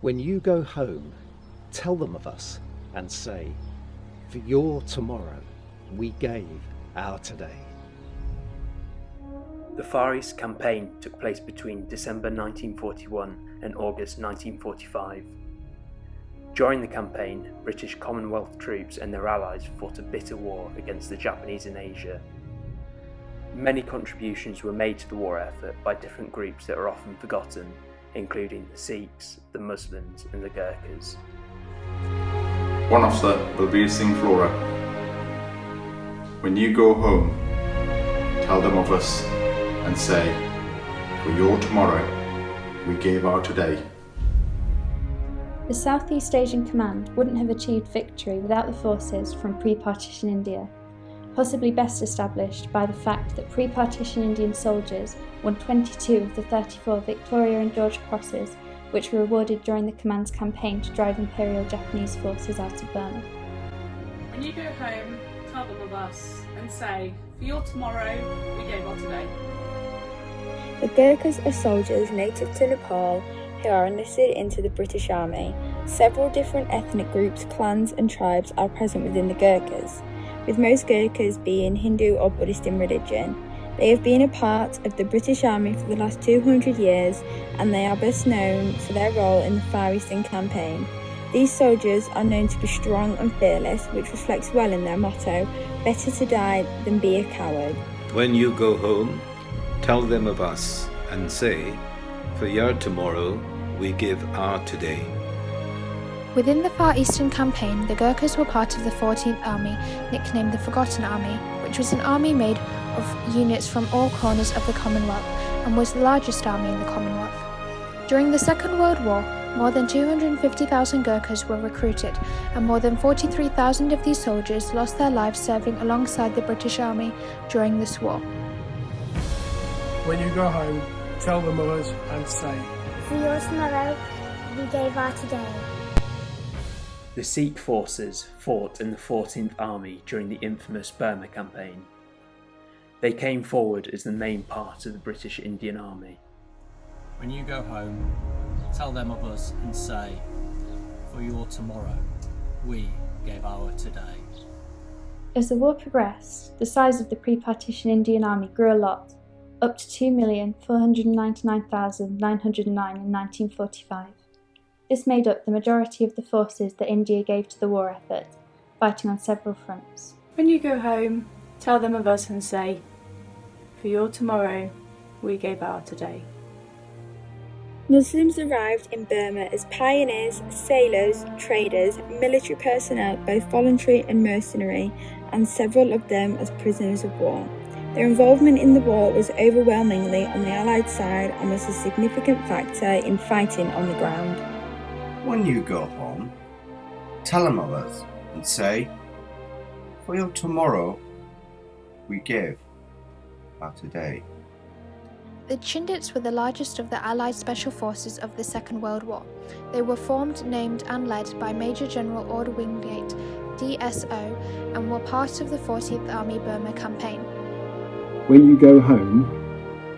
When you go home, tell them of us and say, for your tomorrow we gave our today. The Far East campaign took place between December 1941 and August 1945. During the campaign, British Commonwealth troops and their allies fought a bitter war against the Japanese in Asia. Many contributions were made to the war effort by different groups that are often forgotten, including the Sikhs, the Muslims and the Gurkhas. One officer will be sing Flora. When you go home, tell them of us and say, for your tomorrow, we gave our today. The Southeast Asian Command wouldn't have achieved victory without the forces from pre-partition India, possibly best established by the fact that pre-partition Indian soldiers won 22 of the 34 Victoria and George Crosses, which were awarded during the command's campaign to drive Imperial Japanese forces out of Burma. When you go home, tell them of us and say, for your tomorrow, we gave our today. The Gurkhas are soldiers native to Nepal who are enlisted into the British Army. Several different ethnic groups, clans and tribes are present within the Gurkhas, with most Gurkhas being Hindu or Buddhist in religion. They have been a part of the British Army for the last 200 years and they are best known for their role in the Far Eastern campaign. These soldiers are known to be strong and fearless, which reflects well in their motto, better to die than be a coward. When you go home, tell them of us and say, for your tomorrow, we give our today. Within the Far Eastern campaign, the Gurkhas were part of the 14th Army, nicknamed the Forgotten Army, which was an army made of units from all corners of the Commonwealth and was the largest army in the Commonwealth. During the Second World War, more than 250,000 Gurkhas were recruited, and more than 43,000 of these soldiers lost their lives serving alongside the British Army during this war. When you go home, tell them of us and say, for your tomorrow, we gave our today. The Sikh forces fought in the 14th Army during the infamous Burma campaign. They came forward as the main part of the British Indian Army. When you go home, tell them of us and say, for your tomorrow, we gave our today. As the war progressed, the size of the pre-partition Indian Army grew a lot, up to 2,499,909 in 1945. This made up the majority of the forces that India gave to the war effort, fighting on several fronts. When you go home, tell them of us and say, for your tomorrow, we gave our today. Muslims arrived in Burma as pioneers, sailors, traders, military personnel, both voluntary and mercenary, and several of them as prisoners of war. Their involvement in the war was overwhelmingly on the Allied side and was a significant factor in fighting on the ground. When you go home, tell them of us and say, for your tomorrow, we give our today. The Chindits were the largest of the Allied special forces of the Second World War. They were formed, named and led by Major General Ord Wingate, DSO, and were part of the 14th Army Burma campaign. When you go home,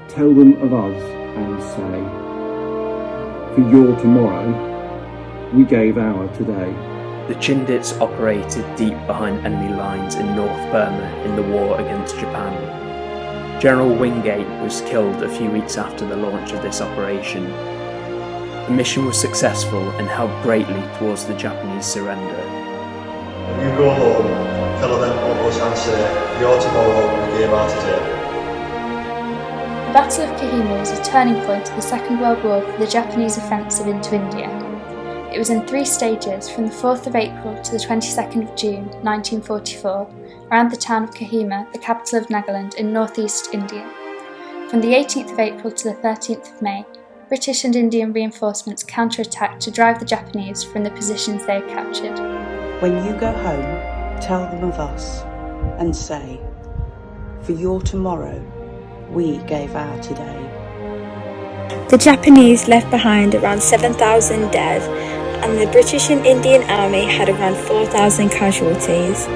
tell them of us and say, for your tomorrow, we gave our today. The Chindits operated deep behind enemy lines in North Burma in the war against Japan. General Wingate was killed a few weeks after the launch of this operation. The mission was successful and helped greatly towards the Japanese surrender. When you go home, tell them of us and say, for your tomorrow, we gave our today. The Battle of Kohima was a turning point of the Second World War for the Japanese offensive into India. It was in 3 stages from the 4th of April to the 22nd of June 1944, around the town of Kohima, the capital of Nagaland in northeast India. From the 18th of April to the 13th of May, British and Indian reinforcements counter-attacked to drive the Japanese from the positions they had captured. When you go home, tell them of us and say, for your tomorrow, we gave our today. The Japanese left behind around 7,000 dead, and the British and Indian Army had around 4,000 casualties.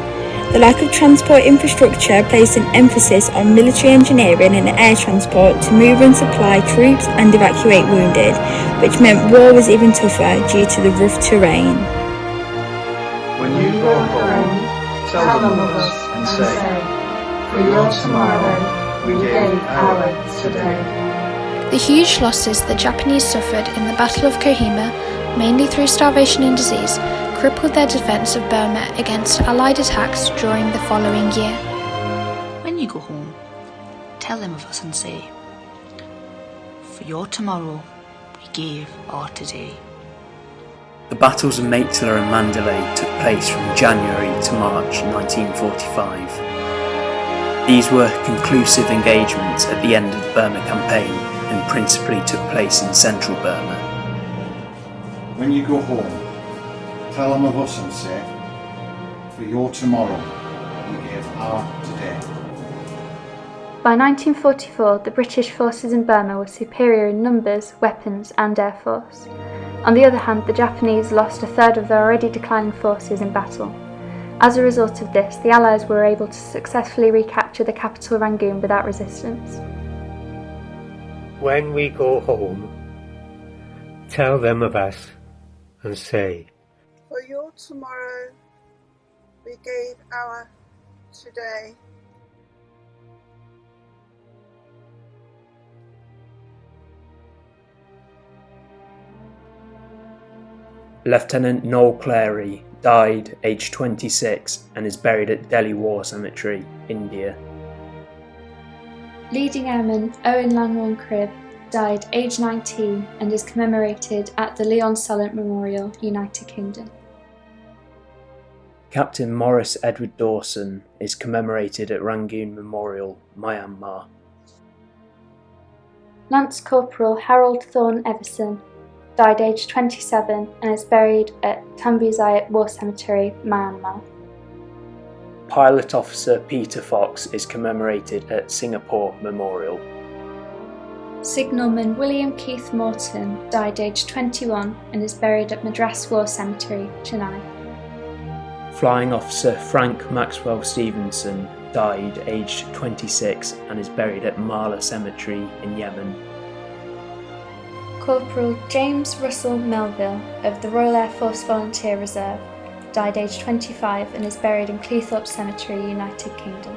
The lack of transport infrastructure placed an emphasis on military engineering and air transport to move and supply troops and evacuate wounded, which meant war was even tougher due to the rough terrain. When you go home, tell them of us and say, for your tomorrow, we gave our today. The huge losses the Japanese suffered in the Battle of Kohima, mainly through starvation and disease, crippled their defence of Burma against Allied attacks during the following year. When you go home, tell them of us and say, for your tomorrow, we gave our today. The battles of Maitila and Mandalay took place from January to March 1945. These were conclusive engagements at the end of the Burma campaign and principally took place in central Burma. When you go home, tell them of us and say, for your tomorrow, we gave our today. By 1944, the British forces in Burma were superior in numbers, weapons and air force. On the other hand, the Japanese lost a third of their already declining forces in battle. As a result of this, the Allies were able to successfully recapture the capital Rangoon without resistance. When we go home, tell them of us and say, for your tomorrow, we gave our today. Lieutenant Noel Clary died aged 26 and is buried at Delhi War Cemetery, India. Leading Airman Owen Lanwan Cribb died aged 19 and is commemorated at the Leon Solent Memorial, United Kingdom. Captain Maurice Edward Dawson is commemorated at Rangoon Memorial, Myanmar. Lance Corporal Harold Thorne Everson died aged 27 and is buried at Tambuzayat War Cemetery, Myanmar. Pilot Officer Peter Fox is commemorated at Singapore Memorial. Signalman William Keith Morton died aged 21 and is buried at Madras War Cemetery, Chennai. Flying Officer Frank Maxwell Stevenson died aged 26 and is buried at Mala Cemetery in Yemen. Corporal James Russell Melville of the Royal Air Force Volunteer Reserve died aged 25 and is buried in Cleethorpes Cemetery, United Kingdom.